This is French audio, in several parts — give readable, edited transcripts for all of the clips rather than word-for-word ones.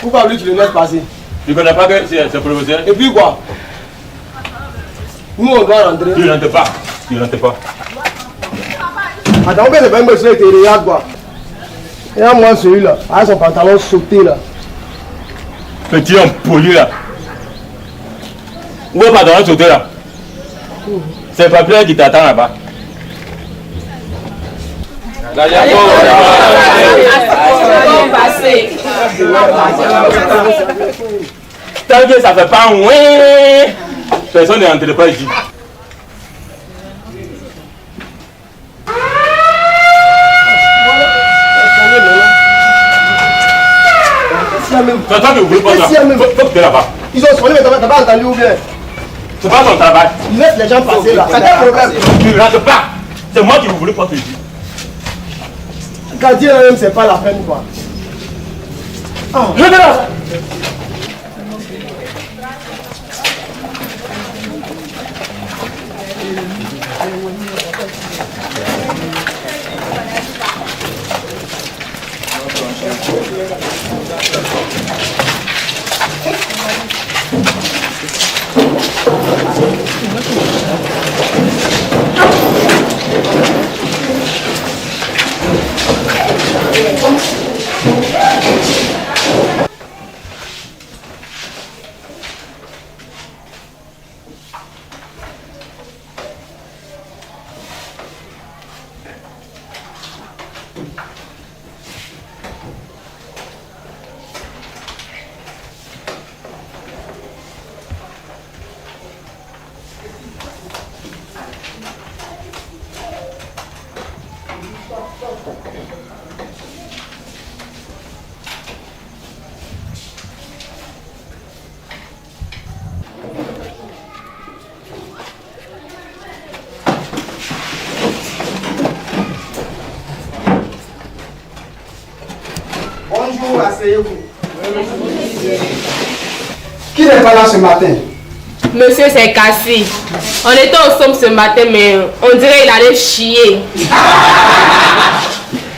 Pourquoi lui tu le laisses passer? Tu ne connais pas que c'est professeur? Et puis quoi? Nous on doit rentrer. Tu ne rentres pas. Tu ne rentres pas. Attends, on peut pas me dire que tu regardes quoi? Regarde moi celui-là, avec son pantalon sauté là. Petit homme poli là. Où est le pantalon sauté là? C'est le papier qui t'attend là-bas. Tant que ça fait pas oui, personne ne rentre pas ici. C'est toi qui ne voulais pas ça. Faut que tu es là-bas. Ils ont sonné mais t'as pas entendu ou bien? C'est pas ton travail. Ils laissent les gens passer là. C'est un problème. Tu ne rentres pas. C'est moi qui ne voulais pas te dire. Gardien même c'est pas la peine quoi. Je vais là. Bonjour, asseyez-vous. Qui n'est pas là ce matin? Monsieur, c'est Cassie. On était au somme ce matin, mais on dirait qu'il allait chier.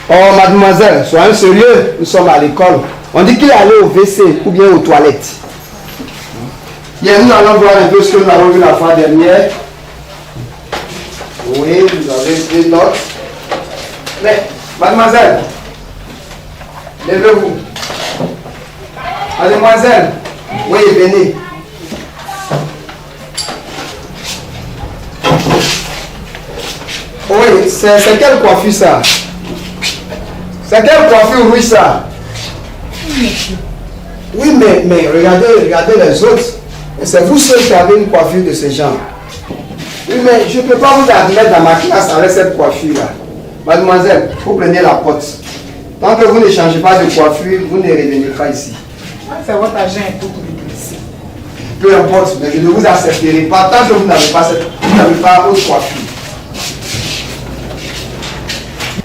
Oh, mademoiselle, soyez sérieux, nous sommes à l'école. On dit qu'il est allé au WC ou bien aux toilettes. Hier, nous allons voir un peu ce que nous avons vu la fois dernière. Oui, vous avez des notes. Mais, mademoiselle, levez-vous. Mademoiselle, oui, venez. Oui, c'est quelle coiffure ça? C'est quelle coiffure, oui, ça? Oui, mais regardez les autres. C'est vous seul qui avez une coiffure de ce genre. Oui, mais je ne peux pas vous admettre dans ma classe avec cette coiffure-là. Mademoiselle, vous prenez la porte. Tant que vous ne changez pas de coiffure, vous ne revenez pas ici. C'est votre agent un peu ici. Peu importe, mais je ne vous accepterai pas tant que vous n'avez pas autre coiffure.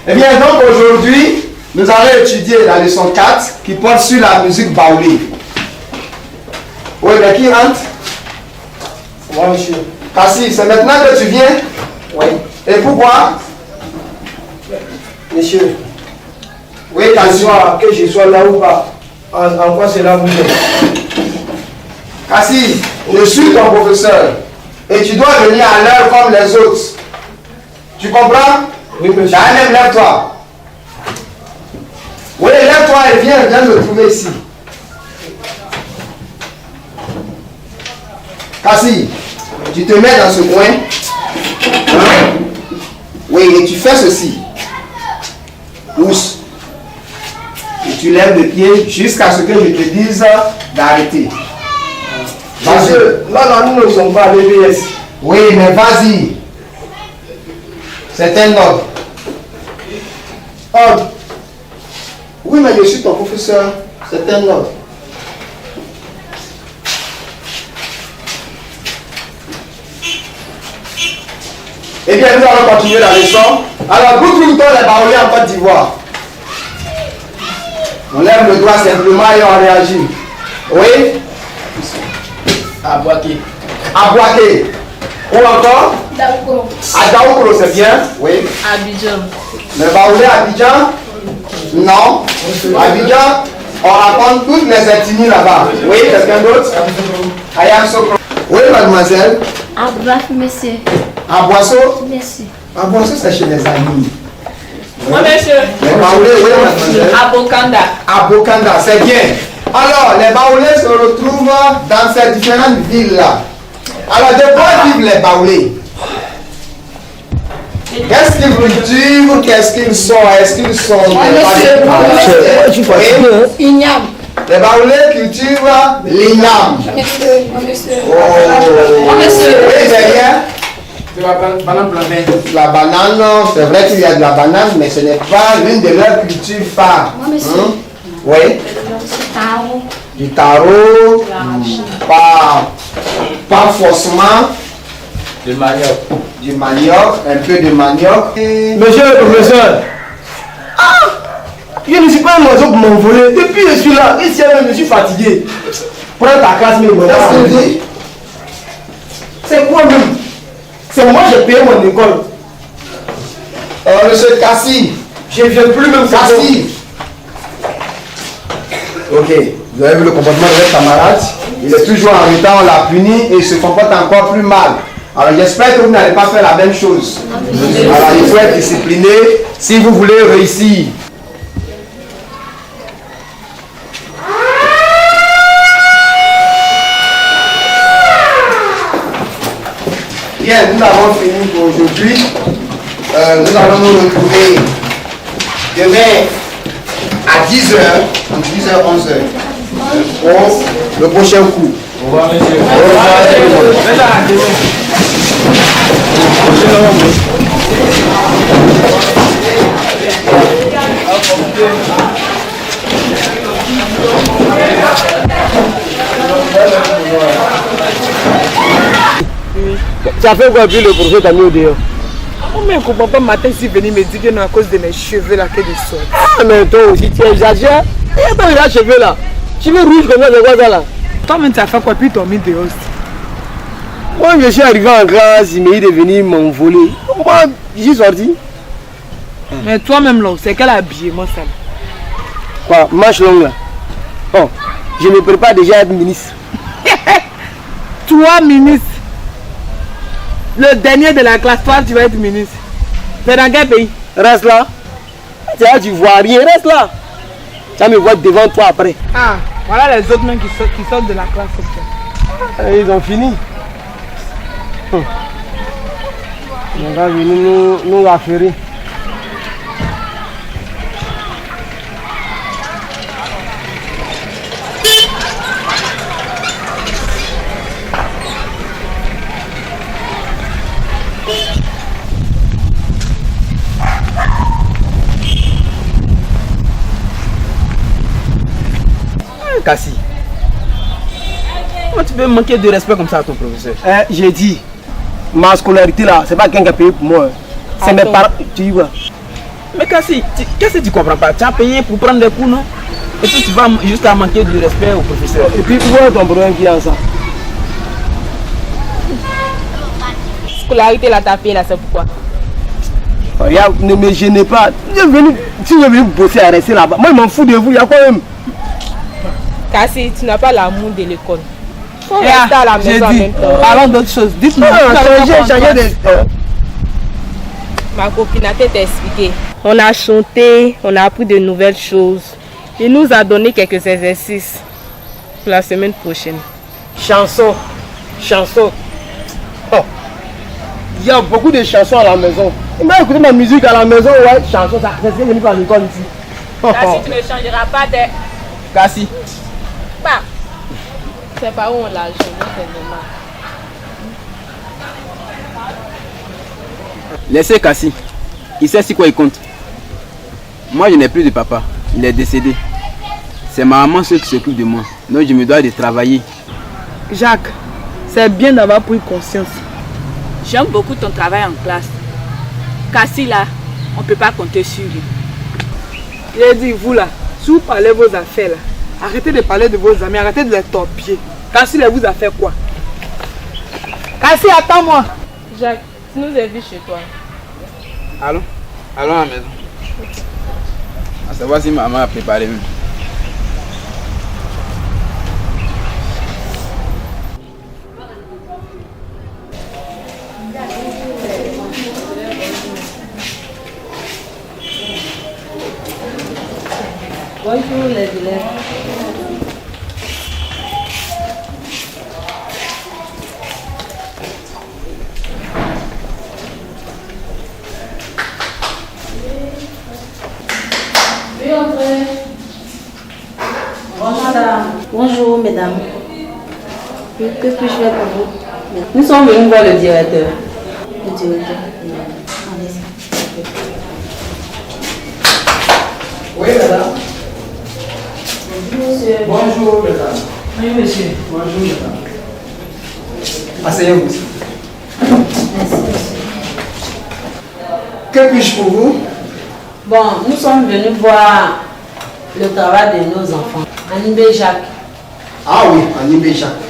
Eh bien, donc aujourd'hui, nous allons étudier la leçon 4 qui porte sur la musique baoulée. Oui, mais qui rentre? Moi, monsieur. Cassie, c'est maintenant que tu viens? Oui. Et pourquoi? Monsieur. Oui, Cassie. Que je sois là ou pas, en quoi cela vous aide? Cassie, je suis ton professeur. Et tu dois venir à l'heure comme les autres. Tu comprends? Oui, monsieur. Daniel, lève-toi. Oui, lève-toi et viens me trouver ici. Cassie, tu te mets dans ce coin. Hein? Oui, et tu fais ceci. Pousse. Et tu lèves le pied jusqu'à ce que je te dise d'arrêter. Monsieur, là, nous ne sommes pas à l'EBS. Oui, mais vas-y. C'est un ordre. Ordre. Oui, mais je suis ton professeur. C'est un ordre. Eh bien, nous allons continuer la leçon. Alors, vous trouvez les baoulés en Côte d'Ivoire. On lève le doigt simplement et on réagit. Oui? Abouaké. Abouaké. Ou encore? Daoukro. À Daoukro, c'est bien? Oui. Abidjan. Le baoulé Abidjan? Non. Abidjan? On raconte toutes les ethnies là-bas. Oui, quelqu'un d'autre? Ayam Sokro. Oui, mademoiselle. À Boisseau, monsieur. À Boisseau? Monsieur. À Boisseau, c'est chez les amis. Moi, monsieur. Les Baoulés, oui, mademoiselle. À Bokanda. À Bokanda, c'est bien. Alors, les Baoulés se retrouvent dans ces différentes villes-là. Alors, de quoi vivent les Baoulés? Qu'est-ce qu'ils cultivent? Qu'est-ce qu'ils sont? Est-ce qu'ils sont des Igname. Les Baoulés cultivent l'igname. Monsieur. Oh, monsieur. Oui, derrière. De la banane plantain. La banane, c'est vrai qu'il y a de la banane, mais ce n'est pas l'une de leurs cultures phares. Monsieur. Oui. Taro. Du taro, pas forcément Du manioc. du manioc, un peu de manioc. Monsieur le professeur, je ne suis pas un oiseau pour m'envoler. Depuis je suis là, ici même je suis fatigué. Prends ta classe, mais voilà. Qu'est-ce qu'il dit? C'est quoi même? C'est moi qui ai payé mon école. Monsieur Kassi. Je ne viens plus même ça. Kassi. Ok, vous avez vu le comportement de votre camarade? Il est toujours en retard, on l'a puni et il se comporte encore plus mal. Alors j'espère que vous n'allez pas faire la même chose. Alors il faut être discipliné si vous voulez réussir. Bien, nous avons fini pour aujourd'hui. Nous allons nous retrouver demain à 10h, entre 10h et 11h, pour le prochain coup. Au revoir, monsieur. Au revoir, tout le monde. Tu as fait quoi puis le professeur t'a mis au dehors? Mais je ne comprends pas matin si venir me dire que non à cause de mes cheveux là que de sorte. Ah mais toi aussi tu exagères. Et toi il a cheveux là. Cheveux rouges comme ça, c'est quoi ça là? Toi-même tu as fait quoi puis t'as mis dehors aussi. Moi je suis arrivé en classe, il m'a dit de venir m'envoler. Moi je suis sorti. Mais toi-même là, c'est quel habillement ça là? Quoi, manche longue là. Oh, je me prépare déjà à être ministre. Toi ministre. Le dernier de la classe, toi tu vas être ministre. C'est dans quel pays? Reste là. Tu vois rien, reste là. Tu vas me voir devant toi après. Ah, voilà les autres même qui sortent de la classe. Ils ont fini. On va venir nous affairer. Kassi, comment tu peux manquer de respect comme ça à ton professeur? J'ai dit, ma scolarité là, c'est pas quelqu'un qui a payé pour moi. C'est mes parents. Tu vois. Mais Kassi, qu'est-ce que tu comprends pas? Tu as payé pour prendre des cours, non? Et puis tu vas jusqu'à manquer de respect au professeur. Et puis, où est ton problème qui est en ça? Scolarité la tapée là, c'est pourquoi? Regarde, ne me gênez pas. Si je veux bosser à rester là-bas, moi je m'en fous de vous, il y a quoi même? Kassi, tu n'as pas l'amour de l'école. Faut Eh, rester à la j'ai maison en dit, même temps. parlons d'autre chose. Dites-moi. Changer de... Ma copine a expliqué. On a chanté, on a appris de nouvelles choses. Il nous a donné quelques exercices pour la semaine prochaine. Chanson. Oh. Il y a beaucoup de chansons à la maison. Il m'a écouté ma musique à la maison, ouais, chanson, ça, c'est ce que je venu à l'école ici. Kassi, tu ne changeras pas de... Kassi, Bah, c'est pas où on l'a joué, c'est normal. laissez Kassi. Il sait si quoi il compte. Moi, je n'ai plus de papa. Il est décédé. C'est ma maman seule qui s'occupe de moi. Donc, je me dois de travailler. Jacques, c'est bien d'avoir pris conscience. J'aime beaucoup ton travail en classe. Kassi là, on ne peut pas compter sur lui. J'ai dit, vous là, si vous parlez de vos affaires là, arrêtez de parler de vos amis, arrêtez de les torpiller. Kassi là, vous a fait quoi? Kassi, attends-moi. Jacques, tu nous invites chez toi. Allons à la maison. À savoir si maman a préparé même. Bonjour les élèves. Bonjour madame. Bonjour mesdames. Que puis-je faire pour vous? Nous sommes venus voir le directeur. Le directeur. Allez-y. Oui, madame. Bonjour monsieur. Bonjour, madame. Oui monsieur. Bonjour, madame. Asseyez-vous. Merci monsieur. Que puis-je pour vous? Bon, nous sommes venus voir le travail de nos enfants. Anibé Jacques. Ah oui, Anibé Jacques.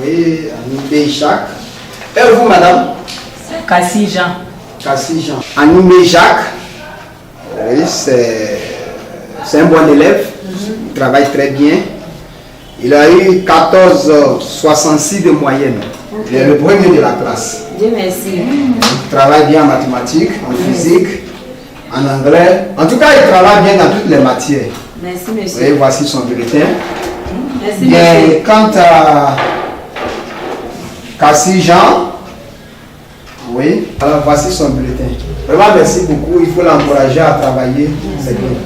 Oui, Anibé Jacques. Et vous, madame? Cassie Jean. Cassie Jean. Anibé Jacques. Oui, c'est un bon élève. Il travaille très bien. Il a eu 14,66 de moyenne. Il est le premier de la classe. Dieu merci. Il travaille bien en mathématiques, en physique, en anglais. En tout cas, il travaille bien dans toutes les matières. Merci monsieur. Oui, voici son bulletin. Merci Bien, monsieur. quant à Cassie Jean, oui, alors voici son bulletin. Vraiment, merci beaucoup. Il faut l'encourager à travailler. C'est bien.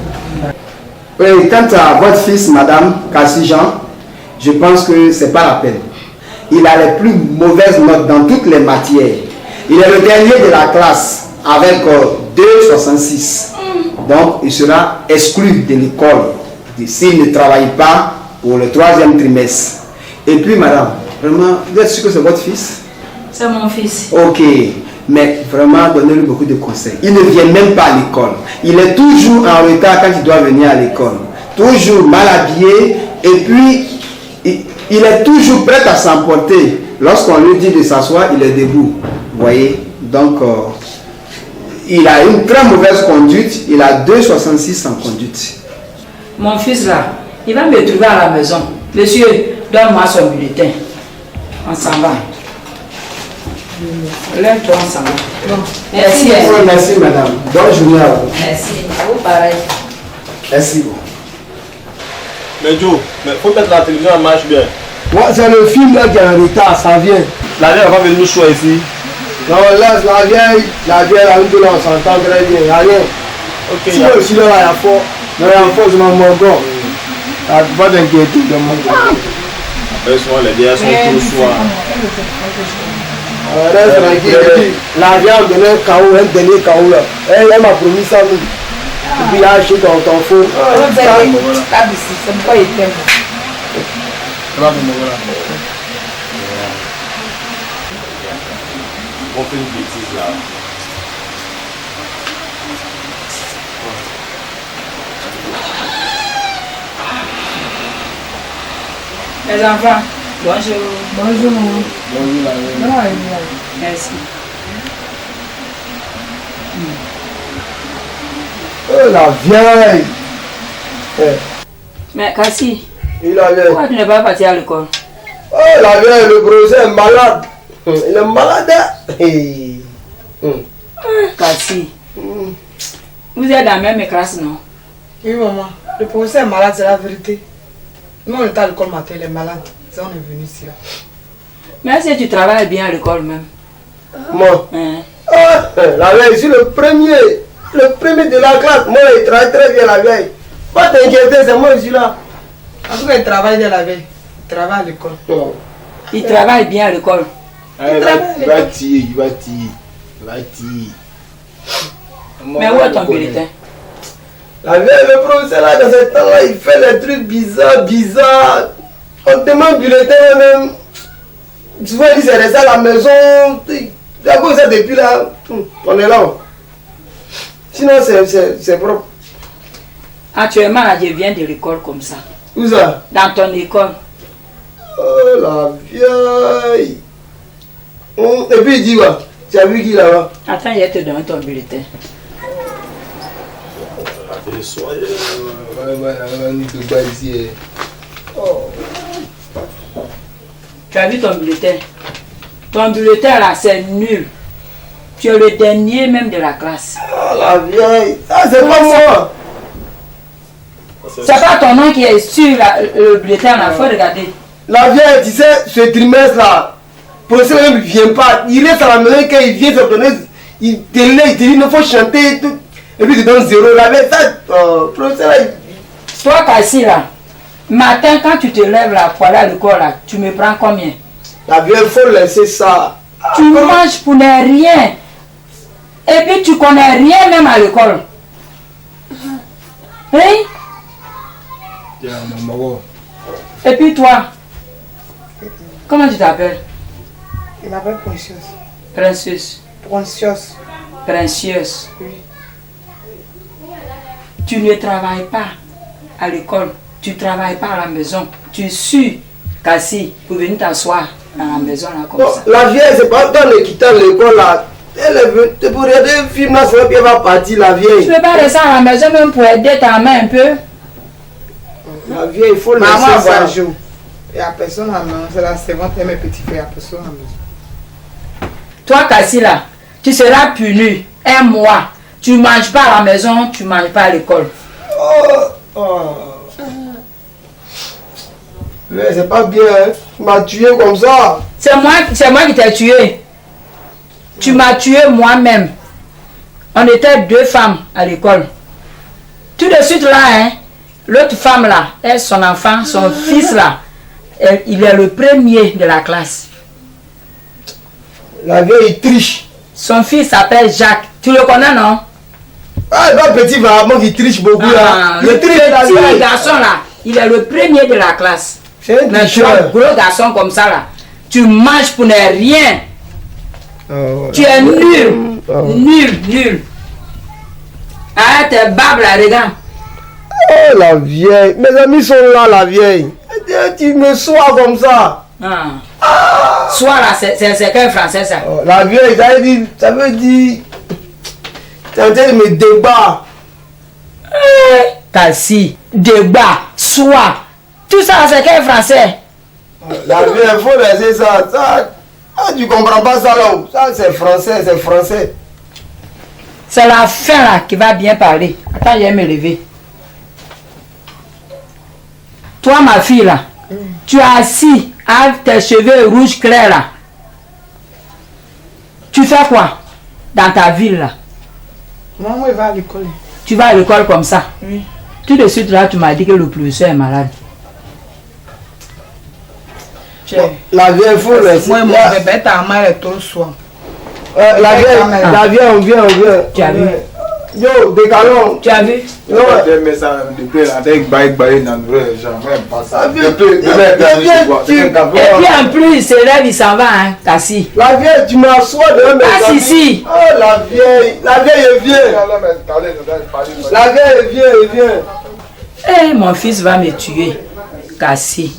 Oui, quant à votre fils, madame Cassie Jean, je pense que c'est pas la peine. Il a les plus mauvaises notes dans toutes les matières. Il est le dernier de la classe avec 2,66. Donc, il sera exclu de l'école s'il ne travaille pas pour le 3e trimestre. Et puis, madame, vraiment, vous êtes sûr que c'est votre fils? C'est mon fils. Ok, mais vraiment, donnez-lui beaucoup de conseils. Il ne vient même pas à l'école. Il est toujours en retard quand il doit venir à l'école. Toujours mal habillé. Et puis, il est toujours prêt à s'emporter. Lorsqu'on lui dit de s'asseoir, il est debout. Vous voyez? Donc, il a une très mauvaise conduite. Il a 2,66 en conduite. Mon fils là, il va me trouver à la maison. Monsieur, donne-moi son bulletin. On s'en va. Lève-toi, on s'en va. Bon. Merci. Oui, merci, madame. Bonne journée à vous. Merci. Vous pareil. Merci beaucoup. Mais Joe, mais faut mettre la télévision en marche bien. Ouais, c'est le film là qui est en retard, ça vient. La vieille va venir nous choisir ici. Non, laisse la vieille, là, nous on s'entend très bien, il n'y a rien. Ok. Si je suis là, il y a fort. Non, il y a fort, je m'en morgon. Pas d'inquiétude de mon gars. Après, souvent, les vieilles sont trop soirs. Reste tranquille. La vieille me donnait un KO, un dernier KO là. Elle m'a promis ça, oui. Et puis, il a acheté ton faux. C'est pourquoi il t'aime. On fait une bêtise là. Les enfants, bonjour. Bonjour maman. Bonjour, Merci. oh, la vieille. Mais Cassie, Il a vieille. pourquoi tu n'es pas parti à l'école? Oh, la vieille, le professeur est malade. Il est malade. Hey. Cassie, vous êtes dans la même classe, non? Oui, maman. Le professeur est malade, c'est la vérité. Nous, on était à l'école matin, il est malade. Ça, on est venu ici. Là. Mais si tu travailles bien à l'école même. Moi. Hein? Ah, la vieille, je suis le premier de la classe. Moi, il travaille très bien la vieille. Pas t'inquiéter, c'est moi qui suis là. En tout cas, il travaille dès la veille. Il travaille à l'école. Oh. Il travaille bien à l'école. Il va tirer. Mais où est ton bulletin? La vieille, le professeur là, dans ce temps-là, il fait des trucs bizarres. On demande bulletin même. Souvent, il dit c'est resté à la maison. À cause de ça, depuis là, on est là. Sinon, c'est propre. Actuellement, là, je viens de l'école comme ça. Où ça? Dans ton école. Oh, la vieille. Et puis, il dit quoi? Tu as vu qui là-bas? Attends, je vais te donner ton bulletin. Tu as vu ton bulletin? Ton bulletin là, c'est nul. Tu es le dernier même de la classe. Oh, la vieille. Ah, c'est pas moi. C'est pas ton nom qui est sur le bulletin, il faut regarder. La vieille, tu sais, ce trimestre-là, le professeur même ne vient pas. Il reste à la maison, quand il vient se donner, il te dit, il faut chanter et tout. Et puis il te donne 0. La vieille, ça, professeur, Toi, Cassie, là, matin, quand tu te lèves là, pour aller à l'école, là, tu me prends combien? la vieille, il faut laisser ça. Tu manges pour ne rien. Et puis tu connais rien même à l'école. Oui? Et puis toi, comment tu t'appelles? Il m'appelle Princieuse. Princesse. Princieuse. Princieuse. Oui. Tu ne travailles pas à l'école. Tu ne travailles pas à la maison. Tu suis Cassie pour venir t'asseoir dans la maison là comme ça. La vieille, c'est pas dans le quittant l'école là. Elle est venue pour regarder un film là, c'est vrai qu'elle va partir, la vieille. Tu ne peux pas rester à la maison même pour aider ta main un peu? La vieille, il faut laisser Maman, ça. bonjour. Il n'y a personne à la maison. C'est la servante et mes petits frères. Il n'y a personne à la maison. Toi, Cassie, là, tu seras puni un mois. Tu ne manges pas à la maison, tu ne manges pas à l'école. Mais c'est pas bien, hein. Tu m'as tué comme ça. C'est moi qui t'ai tué. Tu m'as tué moi-même. On était 2 femmes à l'école. Tout de suite là, hein, l'autre femme là, elle, son enfant, son fils là, il est le premier de la classe. La vieille triche. Son fils s'appelle Jacques. Tu le connais, non? Ah, le petit vraiment qui triche beaucoup là. Le Il triche la petit vieille. garçon là, il est le premier de la classe. C'est un Mais tu tricheur. es un gros garçon comme ça là. Tu manges pour ne rien. Tu es nul. Nul. Arrête tes babes là, regarde. Oh la vieille. Mes amis sont là, la vieille. Tu me sois comme ça. Soit là, c'est qu'un français ça. Oh, la vieille, ça veut dire. Tu es en train de me débattre. Cassie, débat, soit. Tout ça c'est qu'un français. La vieille, il faut laisser ça. Tu comprends pas ça là. Ça c'est français, c'est français. C'est la fin là qui va bien parler. Attends, je vais me lever. Toi, ma fille là, tu es assis avec tes cheveux rouges clairs là. Tu fais quoi dans ta ville là? Maman, il va à l'école. Tu vas à l'école comme ça? Oui. Tout de suite là, tu m'as dit que le professeur est malade. La vieille, il faut laisser. Moi, mon bébé, ta mère est trop soin. La vieille, on vient. Tu as vu? Yo, décalons. Tu as vu? Non, Et puis en plus, il se lève, il s'en va, hein, Cassie. la vieille, tu m'assois de mes Passe amis. ici. Oh, la vieille, elle vient. La vieille, elle vient. Eh, mon fils va me tuer, Cassie.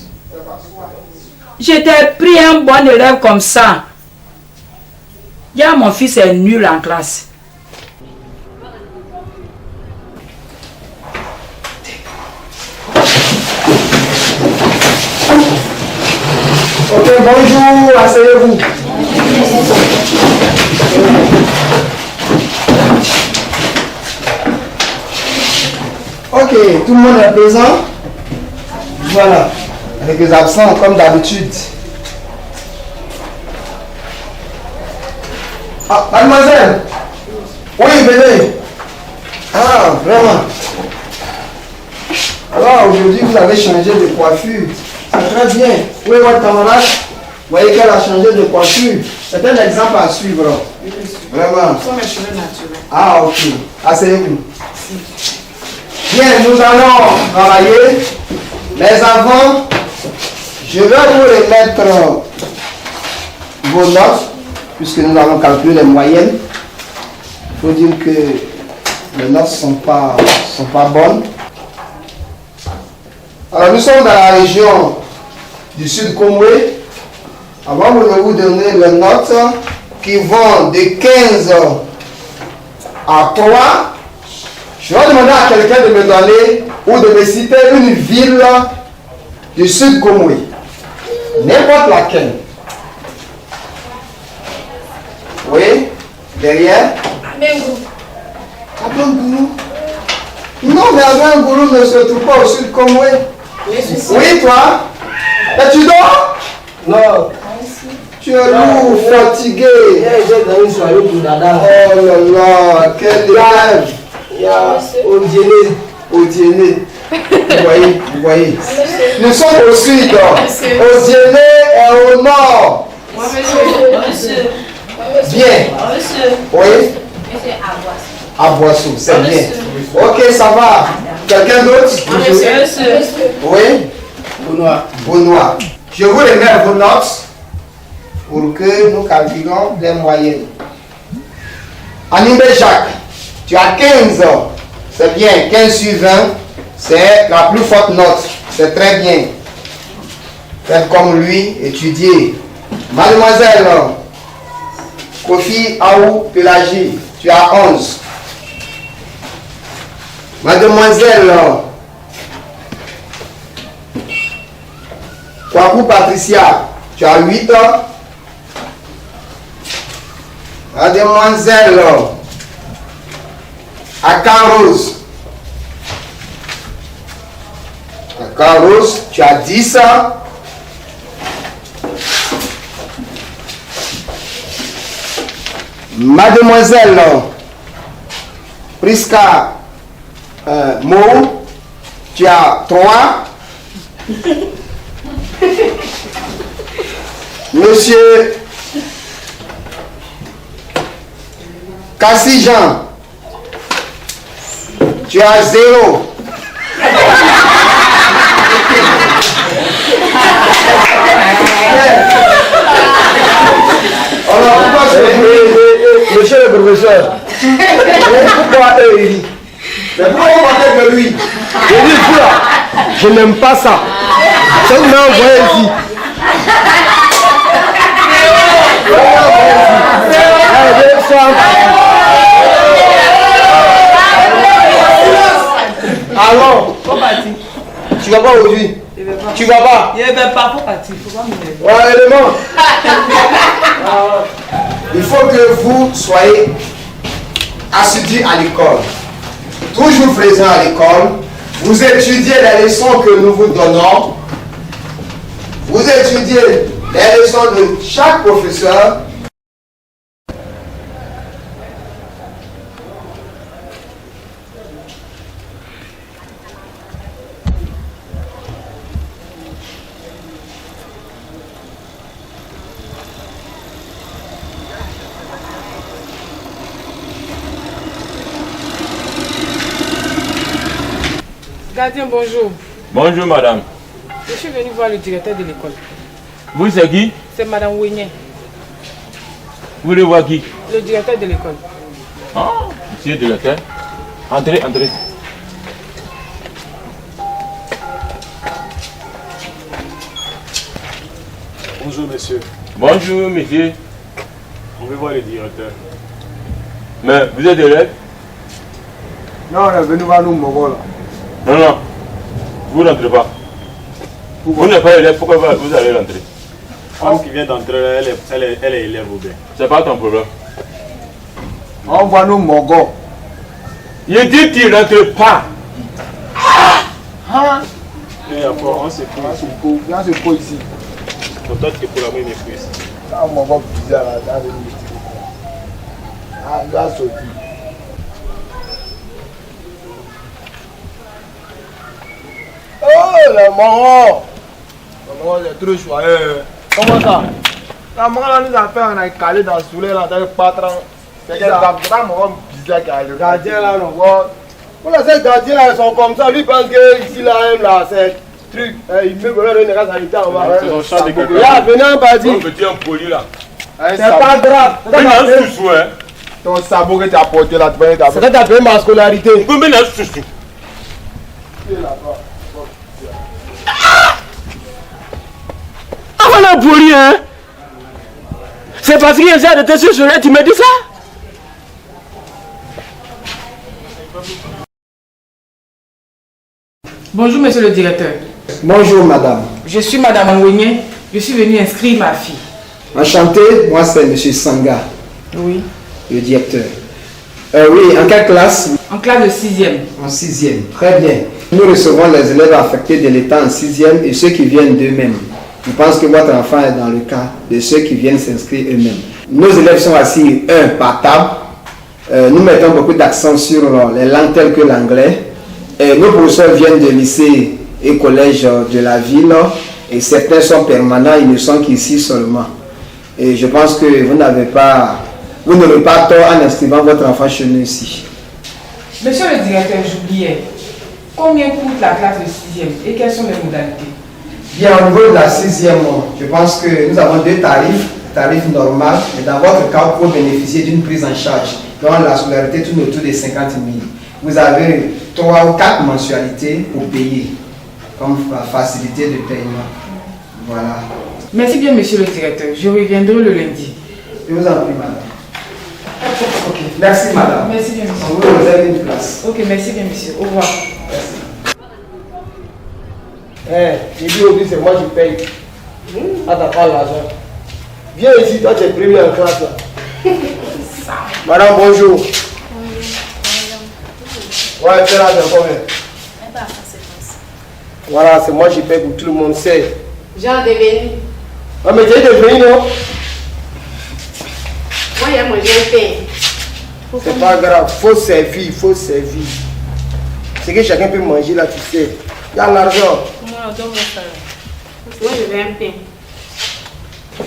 Je t'ai pris un bon élève comme ça. Là, mon fils est nul en classe. Ok, bonjour, asseyez-vous. Ok, tout le monde est présent. Voilà, avec les absents comme d'habitude. Ah, mademoiselle. Oui, venez. Ah, vraiment. Alors, aujourd'hui, vous avez changé de coiffure. C'est très bien. Oui, votre camarade, vous voyez qu'elle a changé de coiffure. C'est un exemple à suivre. Vraiment. Ce sont mes cheveux naturels. Ah, ok. Asseyez-vous. Bien, nous allons travailler. Les enfants, je vais vous remettre vos notes, puisque nous allons calculer les moyennes. Il faut dire que les notes ne sont pas bonnes. Alors, nous sommes dans la région du Sud Comoué. Avant de vous donner les notes qui vont de 15 à 3, je vais demander à quelqu'un de me donner ou de me citer une ville du Sud Comoué. N'importe laquelle. Oui, derrière. Abengourou. Non, mais un goulot ne se trouve pas au sud comme oui. Oui, toi? Et tu dors? Non. Tu es lourd, fatigué. J'ai dans une soirée pour Dada. Oh là là, quel élève. Il y a Odiéné. Odiéné. Vous voyez. Nous sommes au sud. Odiéné est au nord. Monsieur. Bien. Monsieur. Oui. Monsieur À Boissou, c'est bien. Ok, ça va. Quelqu'un d'autre? Monsieur. Oui. Benoît. Je vous remets vos notes pour que nous calculons les moyennes. Animé Jacques, tu as 15 ans. C'est bien. 15 sur 20, c'est la plus forte note. C'est très bien. Faites comme lui, étudier. Mademoiselle Kofi Aou Pélagie, tu as 11. Mademoiselle Kwaku Patricia, tu as 8 ans. Mademoiselle Akarose, tu as 10 ans. Mademoiselle Priska Mo, tu as 3. Monsieur Cassie Jean, tu as 0. Alors pourquoi monsieur le professeur, pourquoi eux ils disent? Mais pourquoi vous partez de lui? Je dis vous là, je n'aime pas ça. Ça vous m'a envoyé ici. Allons. Tu vas pas aujourd'hui? Tu vas pas? Il ne va pas, faut partir, faut pas me. Ouais, élément. Il faut que vous soyez assidus à l'école. Toujours présent à l'école. Vous étudiez les leçons que nous vous donnons. Vous étudiez les leçons de chaque professeur. Gardien, bonjour. Bonjour madame. Je suis venu voir le directeur de l'école. Vous c'est qui? C'est madame Wenye, Vous voulez voir qui? le directeur de l'école. Ah, monsieur le directeur. Entrez, entrez. Bonjour monsieur. Bonjour monsieur. On veut voir le directeur. Mais vous êtes élève? Non, on est venu voir nous, Mogol. Non, non. Vous n'entrez pas. Vous n'êtes pas élève, pourquoi vous allez rentrer? Femme qui vient d'entrer, elle est élève ou bien? C'est pas ton problème. On voit nous, Mogol. Il dit qu'il ne rentre pas. Et après, on se pose. Là, c'est quoi ici? Peut-être que pour la même épouse. Ah, Mogol bizarre là, dans le Ah, il va sortir. Oh, le marron! Le marron, c'est trop joyeux. Comment ça? La marron, nous a fait, on a calé dans le soleil, là, dans le patron. C'est un marron bizarre qui a le gardien là, non? Voilà, ces gardiens là, ils sont comme ça. Lui pense que ici, là, même là, c'est truc. Il peut me donner une race sanitaire, on va. C'est son champ de coco. Là, venez en bas, Vous petit impoli là. c'est pas grave. Vous n'avez pas sous, hein? Ton sabot que tu as porté là, tu vas c'est que tu as fait ma scolarité. Vous n'avez pas sous. Ah, voilà pour rien. C'est parce qu'il essaie de te susurrer, tu me dis ça? Bonjour monsieur le directeur. Bonjour madame. Je suis madame Wenye. Je suis venue inscrire ma fille. Enchanté, moi c'est monsieur Sanga, Oui. le directeur. Oui, en quelle classe? En classe de 6e. En 6e, très bien. Nous recevons les élèves affectés de l'État en 6e et ceux qui viennent d'eux-mêmes. Je pense que votre enfant est dans le cas de ceux qui viennent s'inscrire eux-mêmes. Nos élèves sont assis un par table. Nous mettons beaucoup d'accent sur les langues telles que l'anglais. Nos professeurs viennent de lycées et collèges de la ville et certains sont permanents, ils ne sont qu'ici seulement. Et je pense que vous n'aurez pas tort en inscrivant votre enfant chez nous ici. Monsieur le directeur, j'oubliais. Combien coûte la classe de 6e et quelles sont les modalités? Bien, au niveau de la 6e, je pense que nous avons deux tarifs normal, et dans votre cas, pour bénéficier d'une prise en charge, dont la scolarité tourne autour de 50 000. Vous avez 3 ou 4 mensualités pour payer, comme facilité de paiement. Voilà. Merci bien, monsieur le directeur. Je reviendrai le lundi. Je vous en prie, madame. Ok, merci, madame. Merci bien, monsieur. On vous réserve une place. Ok, merci bien, monsieur. Au revoir. J'ai dit au c'est moi qui paye. Ah, t'as pas l'argent. Viens ici, toi tu es premier en classe là. Madame, bonjour. Ouais, fais là, c'est combien? Voilà, c'est moi qui paye pour tout le monde, c'est. Jean devenu. Ah, mais j'ai devenu, non? Moi, j'ai mangé un pain. C'est pas grave, faut servir, faut servir. C'est que chacun peut manger là, tu sais. Il y a l'argent. Moi, je veux un pain.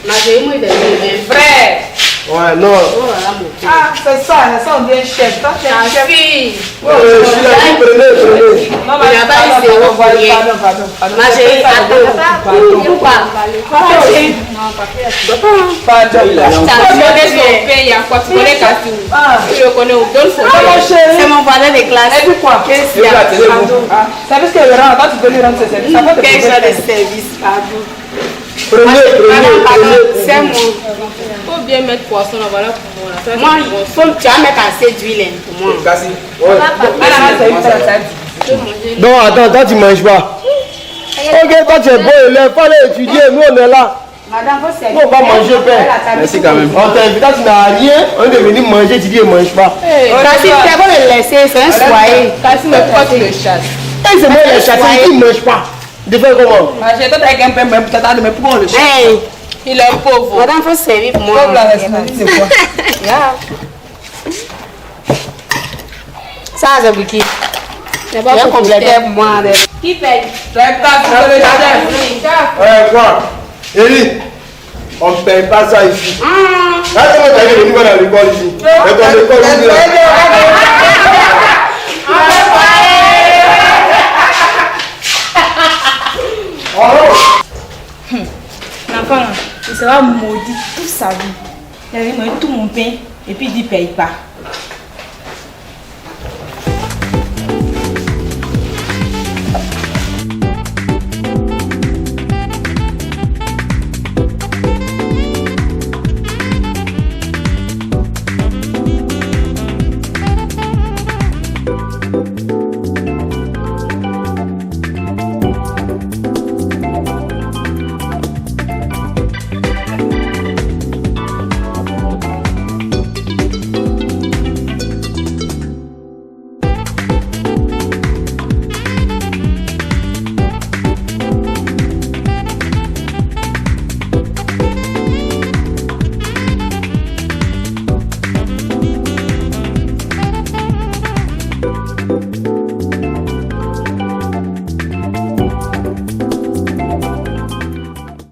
Ma j'ai moi, je veux un pain. Frère! Ouais, non. Oh là là, mon Dieu. Ah, c'est ça, on dit chef. Toi, tu es Ta chef. fille. Je suis là, prenez. Non, Il n'y a pas eu zéro pour rien. Ma chérie, attends, ou pas? Tu connais son pain, il y a quoi? Tu connais Kassou? Je connais, donne son pain. C'est mon voisin de classe. Et puis quoi? Qu'est-ce qu'il y a? Service qu'elle rend, toi, tu peux lui rendre ses services. Ça va te Quel poser genre de problème. service, pardon? Prenez. C'est moi. Faut bien mettre poisson là, voilà pour moi. Moi, tu vas mettre assez d'huile pour moi. Cassie. Ouais. Non, attends, toi tu manges pas. Ok, toi tu es bon élève, fallait étudier, nous on est là. Madame, vous savez. Nous on va manger pain. Merci quand même. On t'a invité, tu n'as rien, on est venu manger, tu dis ne mange pas. Cassie, c'est bon de le laisser, c'est un soyer. Cassie, mais pourquoi tu le chasses? Et c'est moi les chasser, qui ne mange pas. De faire comment? J'ai toi avec un peu, même peut-être, mais pourquoi on le cherche? Il est pauvre. Madame, faut servir pour moi. Pauvre la responsabilité, c'est quoi? Ça, c'est pour qui? C'est pas pour compléter pour moi. Qui paye? C'est pas pour le jardin. Ouais, quoi? Eli, on ne paye pas ça ici. Là, c'est moi qui est venu à l'école ici. Mais ton école, ici, là. L'enfant, il sera maudit toute sa vie. Il avait mangé tout mon pain et puis il dit paye pas.